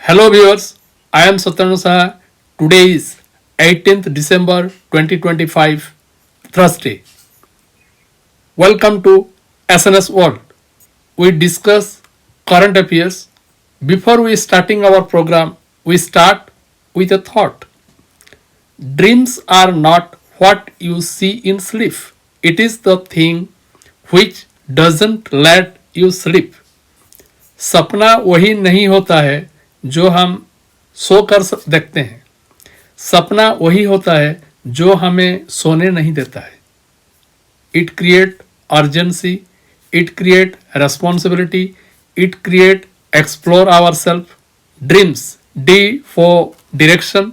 Hello viewers, I am Satyanu Saha. Today is 18th December 2025, Thursday. Welcome to SNS World. We discuss current affairs. Before we starting our program, we start with a thought. Dreams are not what you see in sleep. It is the thing which doesn't let you sleep. सपना वही नहीं होता है जो हम सोकर देखते हैं. सपना वही होता है जो हमें सोने नहीं देता है. It create urgency, it create responsibility, it create explore our self. Dreams, D for direction,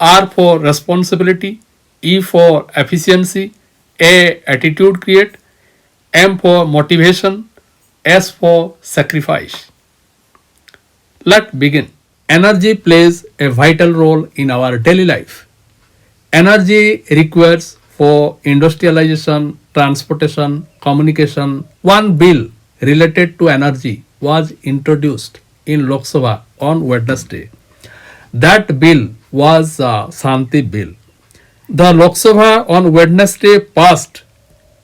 R for responsibility, E for efficiency, A attitude create, M for motivation, S for sacrifice. Let's begin. Energy plays a vital role in our daily life. Energy requires for industrialization, transportation, communication. One bill related to energy was introduced in Lok Sabha on Wednesday. That bill was Shanti Bill. The Lok Sabha on Wednesday passed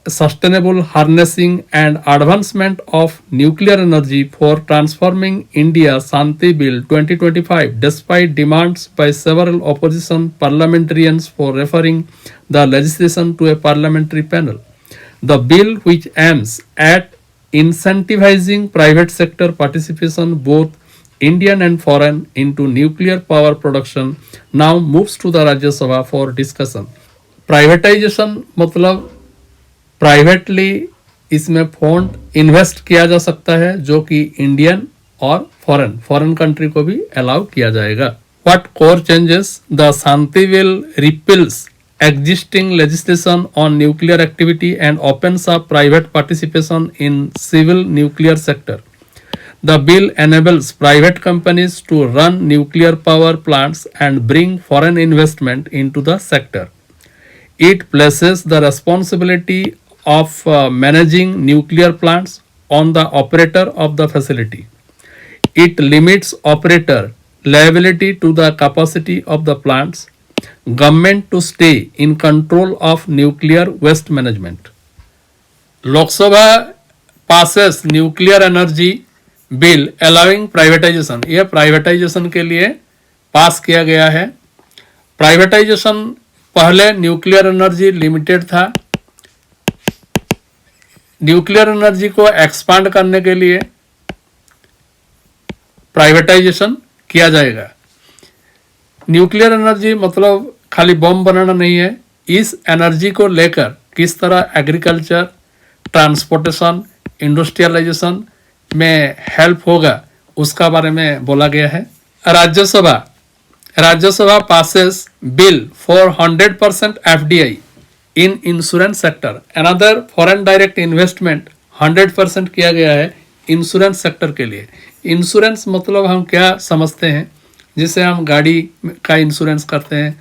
sustainable harnessing and advancement of nuclear energy for transforming India Shanti Bill 2025 despite demands by several opposition parliamentarians for referring the legislation to a parliamentary panel. The bill, which aims at incentivizing private sector participation both Indian and foreign into nuclear power production, now moves to the Rajya Sabha for discussion. Privatization मतलब privately इसमें fund invest किया जा सकता है जो कि Indian और foreign country को भी अलाउ किया जाएगा. What core changes? The Shanti bill repeals existing legislation on nuclear activity and opens up private participation in civil nuclear sector. The bill enables private companies to run nuclear power plants and bring foreign investment into the sector. It places the responsibility of managing nuclear plants on the operator of the facility. It limits operator liability to the capacity of the plants. Government to stay in control of nuclear waste management. Lok Sabha passes nuclear energy bill allowing privatization. यह privatisation के लिए पास किया गया है. Privatisation पहले nuclear energy limited था. Nuclear energy को expand करने के लिए प्राइवेटाइजेशन किया जाएगा. न्यूक्लियर एनर्जी मतलब खाली बम बनाना नहीं है. इस एनर्जी को लेकर किस तरह एग्रीकल्चर, ट्रांसपोर्टेशन, इंडस्ट्रियलाइजेशन में हेल्प होगा उसका बारे में बोला गया है. Rajya Sabha passes bill for 100% FDI in insurance sector. Another foreign direct investment 100% किया गया है इंश्योरेंस सेक्टर के लिए. इंश्योरेंस मतलब हम क्या समझते हैं? जिसे हम गाड़ी का इंश्योरेंस करते हैं,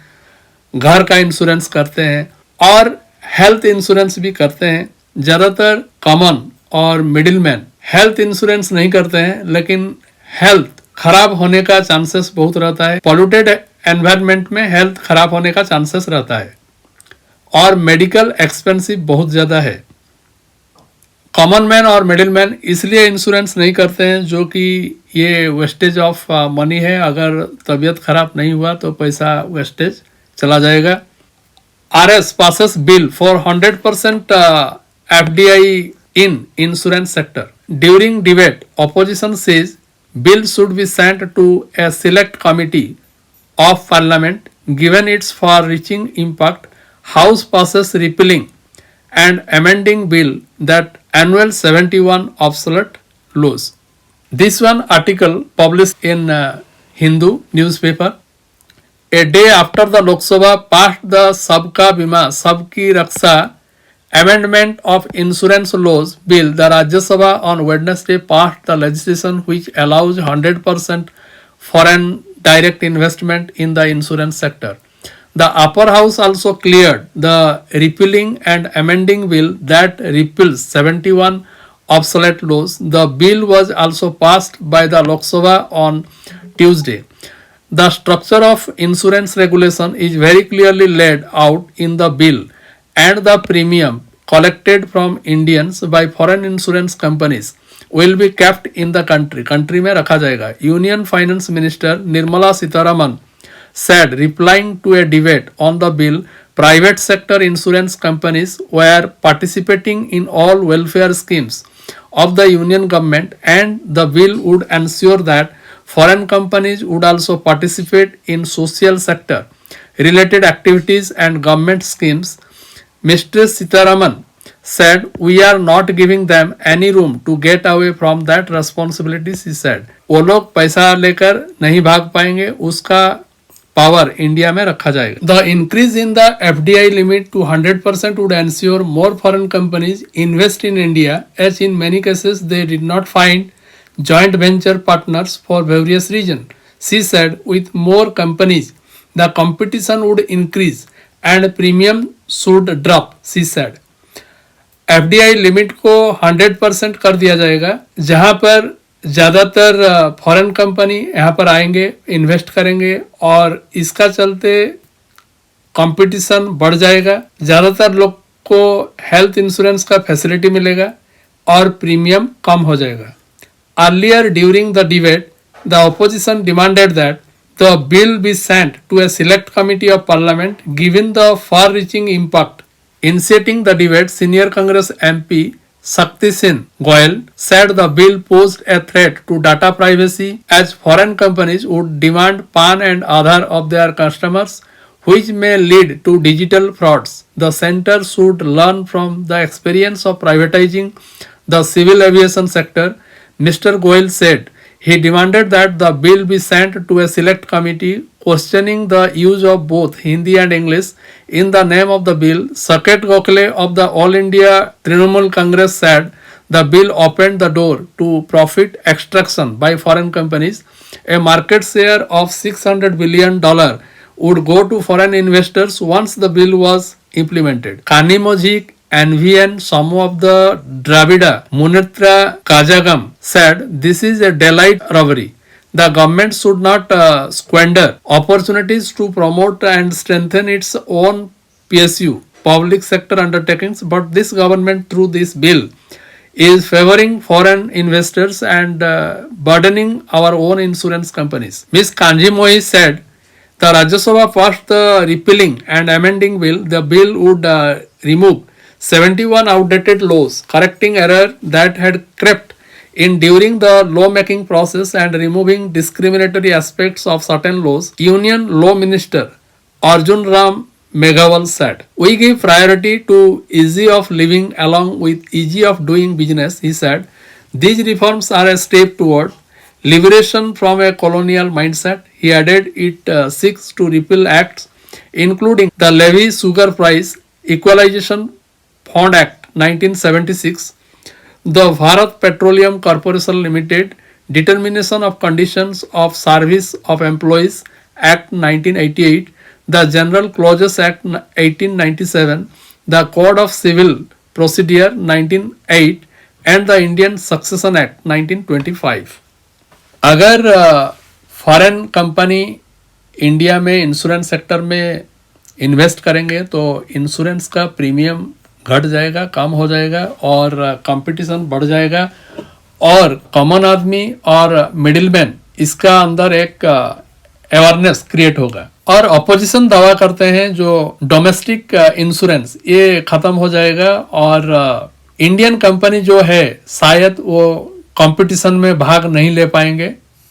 घर का इंश्योरेंस करते हैं और हेल्थ इंश्योरेंस भी करते हैं. ज़्यादातर कॉमन और मिडिल मैन हेल्थ इंश्योरेंस नहीं करते हैं, लेकिन हेल्थ खराब होने का चांसेस बहुत रहता है. पॉल्यूटेड एनवायरनमेंट में हेल्थ खराब होने का चांसेस रहता है और मेडिकल एक्सपेंसिव बहुत ज़्यादा है. कॉमन मैन और मिडिल मैन इसलिए इंश्योरेंस नहीं करते हैं जो कि ये वेस्टेज ऑफ मनी है. अगर तबीयत खराब नहीं हुआ तो पैसा वेस्टेज चला जाएगा. RS passes bill for 100% FDI in insurance sector. During debate, opposition says bill should be sent to a select committee of parliament given its far-reaching impact. House passes repealing and amending bill that annual 71 obsolete laws. This one article published in Hindu newspaper. A day after the Lok Sabha passed the Sabka Bima Sabki Raksha amendment of insurance laws bill, the Rajya Sabha on Wednesday passed the legislation which allows 100% foreign direct investment in the insurance sector. The upper house also cleared the repealing and amending bill that repeals 71 obsolete laws. The bill was also passed by the Lok Sabha on Tuesday. The structure of insurance regulation is very clearly laid out in the bill, and the premium collected from Indians by foreign insurance companies will be kept in the country में रखा जाएगा. Union Finance Minister Nirmala Sitharaman said, replying to a debate on the bill, private sector insurance companies were participating in all welfare schemes of the union government, and the bill would ensure that foreign companies would also participate in social sector related activities and government schemes. Mr. Sitharaman said, we are not giving them any room to get away from that responsibility, he said. वो लोग पैसा लेकर नहीं भाग पाएंगे, उसका power India में रखा जाएगा. The increase in the FDI limit to 100% would ensure more foreign companies invest in India, as in many cases they did not find joint venture partners for various reasons. She said, with more companies, the competition would increase and premium should drop, she said. FDI limit को 100% कर दिया जाएगा, जहां पर ज़्यादातर foreign company यहाँ पर आएंगे, इन्वेस्ट करेंगे और इसका चलते कंपटीशन बढ़ जाएगा. ज़्यादातर लोग को हेल्थ इंश्योरेंस का फैसिलिटी मिलेगा और प्रीमियम कम हो जाएगा. Earlier during the debate, the opposition demanded that the bill be sent to a select committee of parliament. Given the far-reaching impact, initiating the debate, senior Congress MP Shakti Singh Goyal said the bill posed a threat to data privacy, as foreign companies would demand PAN and Aadhaar of their customers, which may lead to digital frauds. The center should learn from the experience of privatizing the civil aviation sector, Mr. Goyal said. He demanded that the bill be sent to a select committee, questioning the use of both Hindi and English in the name of the bill. Saket Gokhale of the All India Trinamool Congress said the bill opened the door to profit extraction by foreign companies. A market share of $600 billion would go to foreign investors once the bill was implemented. Kanimojhi NVN, some of the Dravida Munnetra Kazhagam said this is a daylight robbery. The government should not squander opportunities to promote and strengthen its own PSU, public sector undertakings, but this government through this bill is favoring foreign investors and burdening our own insurance companies. Ms. Kanji Mohi said the Rajya Sabha passed the repealing and amending bill. The bill would remove 71 outdated laws, correcting error that had crept in during the law-making process and removing discriminatory aspects of certain laws. Union Law Minister Arjun Ram Meghawal said, we give priority to ease of living along with ease of doing business, he said. These reforms are a step toward liberation from a colonial mindset. He added it seeks to repeal acts including the Levy Sugar Price Equalization Fund Act 1976, the Bharat Petroleum Corporation Limited Determination of Conditions of Service of Employees Act 1988, the General Clauses Act 1897, the Code of Civil Procedure 1908 and the Indian Succession Act 1925. अगर foreign company India में insurance sector में invest करेंगे तो insurance का premium घट जाएगा, कम हो जाएगा और कंपटीशन बढ़ जाएगा और कॉमन आदमी और मिडिलमैन इसका अंदर एक अवेयरनेस क्रिएट होगा. और अपोजिशन दावा करते हैं जो डोमेस्टिक इंश्योरेंस ये खत्म हो जाएगा और इंडियन कंपनी जो है शायद वो कंपटीशन में भाग नहीं ले पाएंगे